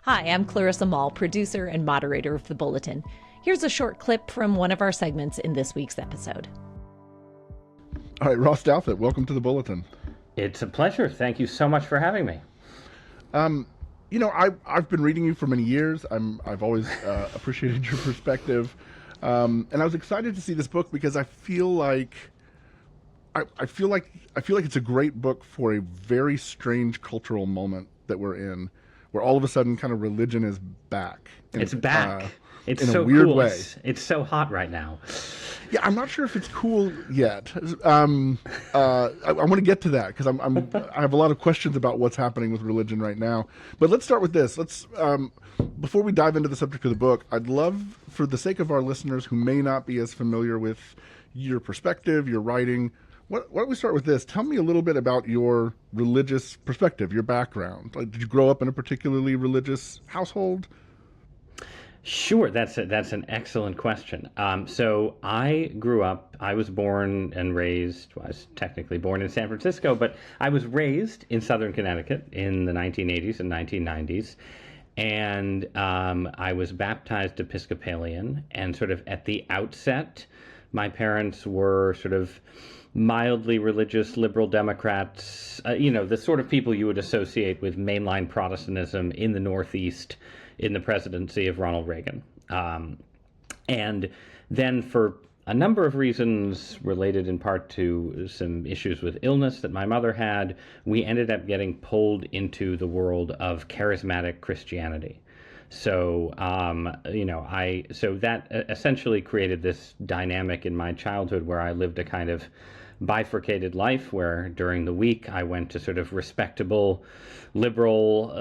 Hi, I'm Clarissa Moll, producer and moderator of the Bulletin. Here's a short clip from one of our segments in this week's episode. All right, Ross Douthat, welcome to the Bulletin. It's a pleasure. Thank you so much for having me. I've been reading you for many years. I've always appreciated your perspective, and I was excited to see this book because I feel like it's a great book for a very strange cultural moment that we're in, where all of a sudden, kind of religion is back. It's back. It's in so a weird cool. way. It's so hot right now. Yeah, I'm not sure if it's cool yet. I want to get to that because I have a lot of questions about what's happening with religion right now. But let's start with this. Before we dive into the subject of the book, I'd love, for the sake of our listeners who may not be as familiar with your perspective, your writing, why don't we start with this? Tell me a little bit about your religious perspective, your background. Did you grow up in a particularly religious household? Sure, that's an excellent question. So I was born and raised, I was technically born in San Francisco, but I was raised in Southern Connecticut in the 1980s and 1990s. And I was baptized Episcopalian, and sort of at the outset, my parents were sort of mildly religious liberal Democrats, the sort of people you would associate with mainline Protestantism in the Northeast in the presidency of Ronald Reagan. And then for a number of reasons related in part to some issues with illness that my mother had, we ended up getting pulled into the world of charismatic Christianity. So, so that essentially created this dynamic in my childhood where I lived a kind of bifurcated life where during the week I went to sort of respectable liberal,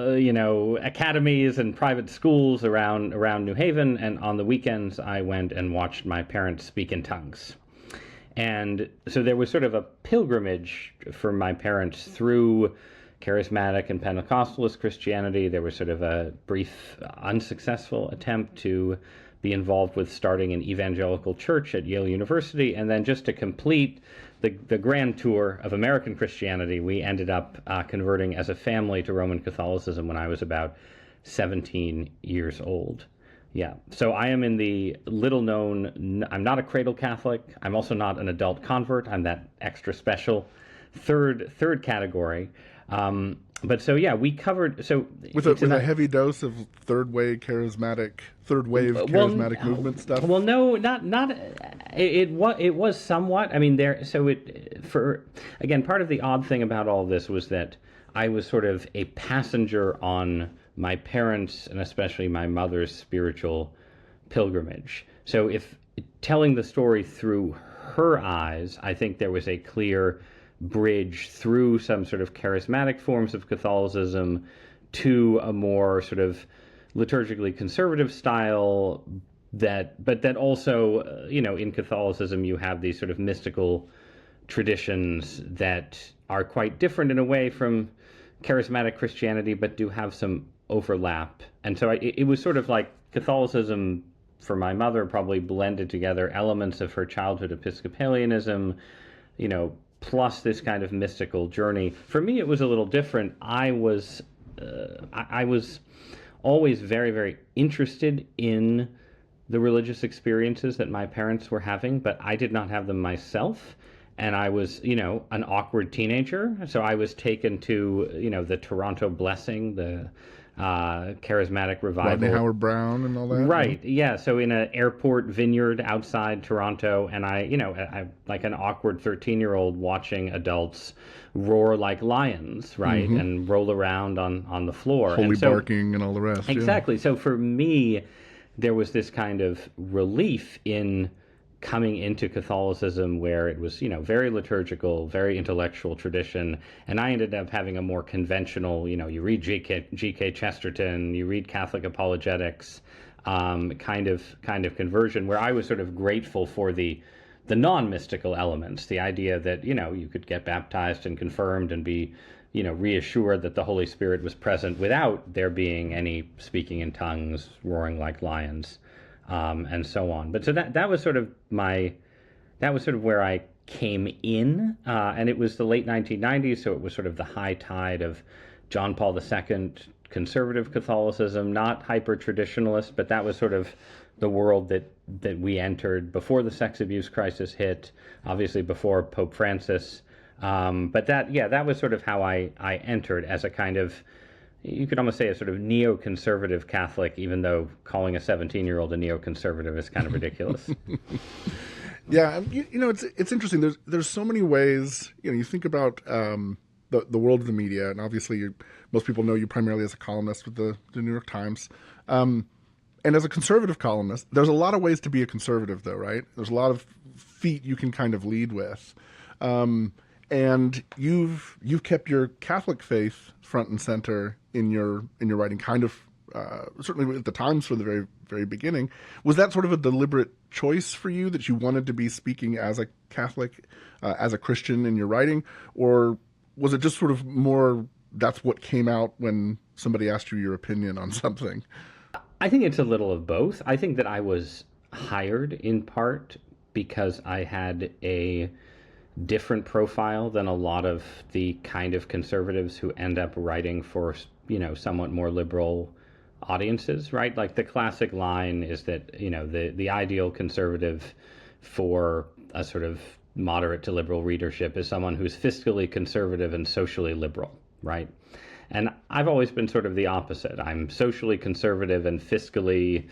academies and private schools around New Haven, and on the weekends I went and watched my parents speak in tongues. And so there was sort of a pilgrimage for my parents through charismatic and Pentecostalist Christianity. There was sort of a brief, unsuccessful attempt to be involved with starting an evangelical church at Yale University, and then just to complete the grand tour of American Christianity, we ended up converting as a family to Roman Catholicism when I was about 17 years old. Yeah, so I am in the little known, I'm not a cradle Catholic, I'm also not an adult convert, I'm that extra special third category. But so yeah, we covered with a heavy dose of third wave charismatic movement stuff. Well, no, not it was somewhat. I mean, part of the odd thing about all this was that I was sort of a passenger on my parents' and especially my mother's spiritual pilgrimage. So if telling the story through her eyes, I think there was a clear bridge through some sort of charismatic forms of Catholicism to a more sort of liturgically conservative style but that also, in Catholicism you have these sort of mystical traditions that are quite different in a way from charismatic Christianity, but do have some overlap. And so it was sort of like Catholicism for my mother probably blended together elements of her childhood Episcopalianism, plus this kind of mystical journey. For me, it was a little different. I was always very, very interested in the religious experiences that my parents were having, but I did not have them myself. And I was, an awkward teenager. So I was taken to, the Toronto Blessing, the charismatic revival. Rodney Howard Brown and all that. Right. Yeah. So in an airport vineyard outside Toronto, and I like an awkward 13-year-old watching adults roar like lions, right, and roll around on the floor, holy barking and all the rest. Exactly. Yeah. So for me, there was this kind of relief in coming into Catholicism where it was, very liturgical, very intellectual tradition. And I ended up having a more conventional, you read G.K. Chesterton, you read Catholic apologetics, kind of conversion where I was sort of grateful for the non-mystical elements, the idea that, you could get baptized and confirmed and be, reassured that the Holy Spirit was present without there being any speaking in tongues, roaring like lions. And so on. But so that was sort of where I came in, and it was the late 1990s, so it was sort of the high tide of John Paul II conservative Catholicism, not hyper-traditionalist, but that was sort of the world that we entered before the sex abuse crisis hit, obviously before Pope Francis. But that was sort of how I entered as a kind of, you could almost say a sort of neoconservative Catholic, even though calling a 17-year-old a neoconservative is kind of ridiculous. Yeah, it's interesting. There's so many ways. You think about the world of the media, and obviously most people know you primarily as a columnist with the New York Times. And as a conservative columnist, there's a lot of ways to be a conservative, though, right? There's a lot of feet you can kind of lead with. And you've kept your Catholic faith front and center in your writing, kind of certainly at the Times from the very, very beginning. Was that sort of a deliberate choice for you, that you wanted to be speaking as a Catholic, as a Christian in your writing? Or was it just sort of more that's what came out when somebody asked you your opinion on something? I think it's a little of both. I think that I was hired in part because I had a different profile than a lot of the kind of conservatives who end up writing for, somewhat more liberal audiences, right? Like the classic line is that, the ideal conservative for a sort of moderate to liberal readership is someone who's fiscally conservative and socially liberal, right? And I've always been sort of the opposite. I'm socially conservative and fiscally,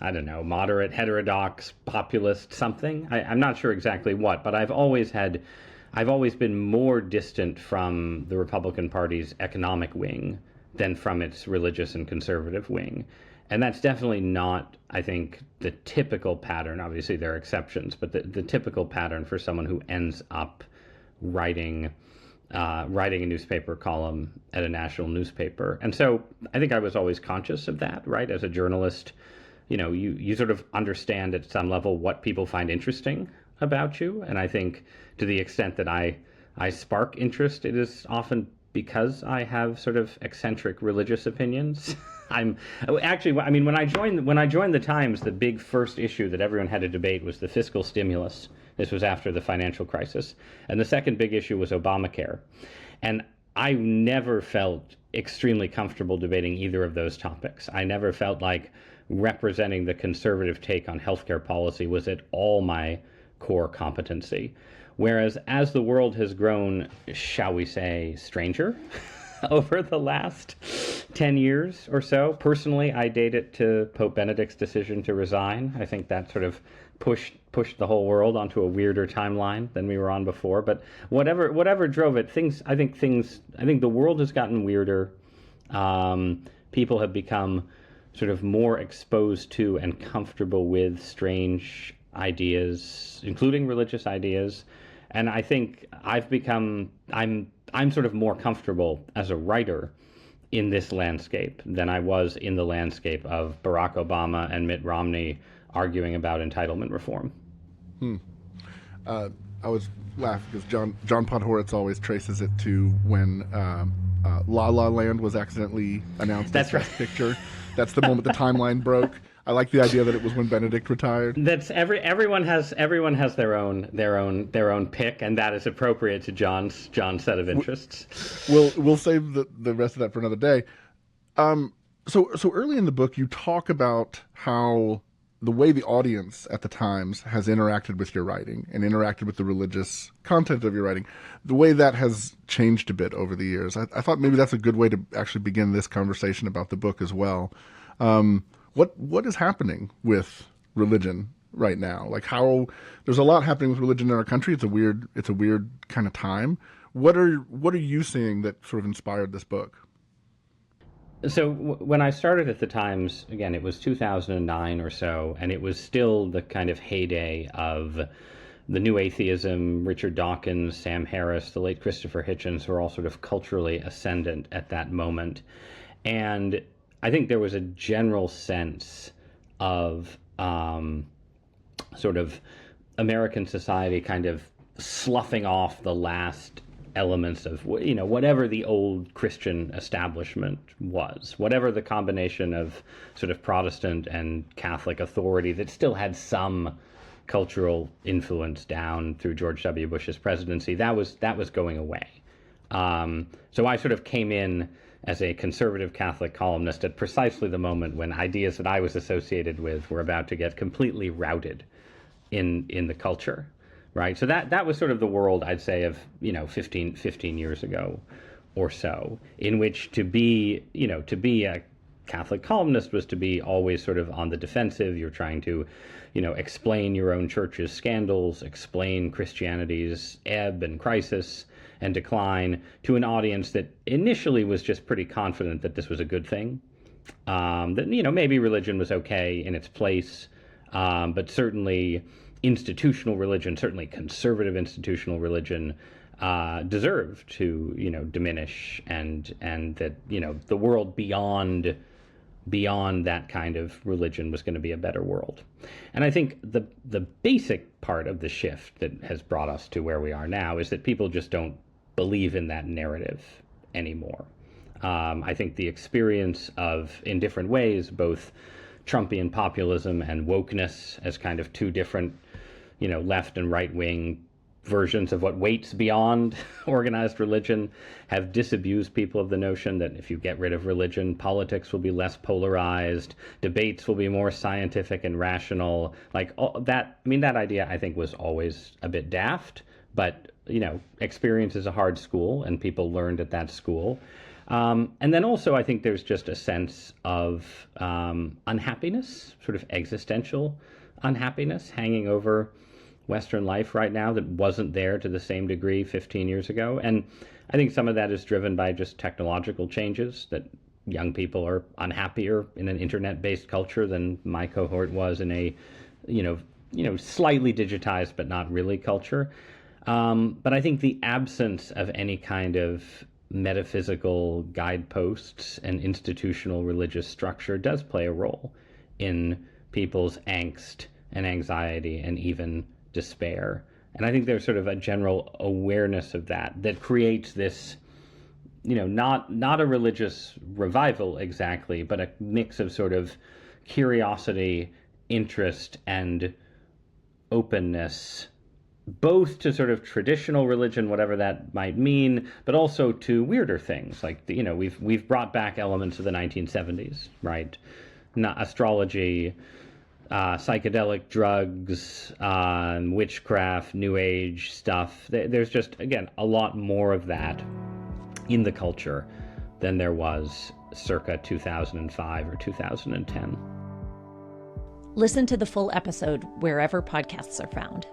moderate, heterodox, populist, something. I'm not sure exactly what, but I've always been more distant from the Republican Party's economic wing than from its religious and conservative wing. And that's definitely not, I think, the typical pattern. Obviously, there are exceptions, but the typical pattern for someone who ends up writing a newspaper column at a national newspaper. And so I think I was always conscious of that, right? As a journalist, you sort of understand at some level what people find interesting about you. And I think to the extent that I spark interest, it is often because I have sort of eccentric religious opinions. When I joined the Times, the big first issue that everyone had to debate was the fiscal stimulus. This was after the financial crisis. And the second big issue was Obamacare. And I never felt extremely comfortable debating either of those topics. I never felt like representing the conservative take on healthcare policy was at all my core competency. Whereas as the world has grown, shall we say, stranger over the last 10 years or so, personally, I date it to Pope Benedict's decision to resign. I think that sort of pushed the whole world onto a weirder timeline than we were on before. But whatever drove it, I think the world has gotten weirder. People have become sort of more exposed to and comfortable with strange ideas, including religious ideas. And I think I'm sort of more comfortable as a writer in this landscape than I was in the landscape of Barack Obama and Mitt Romney arguing about entitlement reform. I was laughing because John Podhoretz always traces it to when La La Land was accidentally announced as Best Picture. That's the moment the timeline broke. I like the idea that it was when Benedict retired. That's everyone has their own pick, and that is appropriate to John's set of interests. We'll save the rest of that for another day. So early in the book, you talk about how the way the audience at the Times has interacted with your writing and interacted with the religious content of your writing, the way that has changed a bit over the years. I thought maybe that's a good way to actually begin this conversation about the book as well. What is happening with religion right now? Like there's a lot happening with religion in our country. It's a weird kind of time. What are you seeing that sort of inspired this book? So when I started at the Times, again, it was 2009 or so, and it was still the kind of heyday of the New Atheism. Richard Dawkins, Sam Harris, the late Christopher Hitchens were all sort of culturally ascendant at that moment. And I think there was a general sense of sort of American society kind of sloughing off the last elements of, whatever the old Christian establishment was, whatever the combination of sort of Protestant and Catholic authority that still had some cultural influence down through George W. Bush's presidency, that was going away. So I sort of came in as a conservative Catholic columnist at precisely the moment when ideas that I was associated with were about to get completely routed in the culture, right? So that was sort of the world, I'd say, of 15 years ago or so, in which to be a Catholic columnist was to be always sort of on the defensive. You're trying to, explain your own church's scandals, explain Christianity's ebb and crisis and decline to an audience that initially was just pretty confident that this was a good thing. That, maybe religion was okay in its place, but certainly institutional religion, certainly conservative institutional religion, deserved to, diminish, and that, the world beyond that kind of religion was going to be a better world. And I think the basic part of the shift that has brought us to where we are now is that people just don't believe in that narrative anymore. I think the experience of, in different ways, both Trumpian populism and wokeness as kind of two different, left and right wing versions of what waits beyond organized religion, have disabused people of the notion that if you get rid of religion, politics will be less polarized, debates will be more scientific and rational. Like all that, that idea, I think, was always a bit daft, but experience is a hard school, and people learned at that school. And then also, I think there's just a sense of unhappiness, sort of existential unhappiness hanging over Western life right now that wasn't there to the same degree 15 years ago. And I think some of that is driven by just technological changes, that young people are unhappier in an internet-based culture than my cohort was in a, slightly digitized but not really culture. But I think the absence of any kind of metaphysical guideposts and institutional religious structure does play a role in people's angst and anxiety and even despair. And I think there's sort of a general awareness of that creates this, not a religious revival exactly, but a mix of sort of curiosity, interest, and openness, both to sort of traditional religion, whatever that might mean, but also to weirder things. Like, we've brought back elements of the 1970s, right? Not astrology, psychedelic drugs, witchcraft, New Age stuff. There's just, again, a lot more of that in the culture than there was circa 2005 or 2010. Listen to the full episode wherever podcasts are found.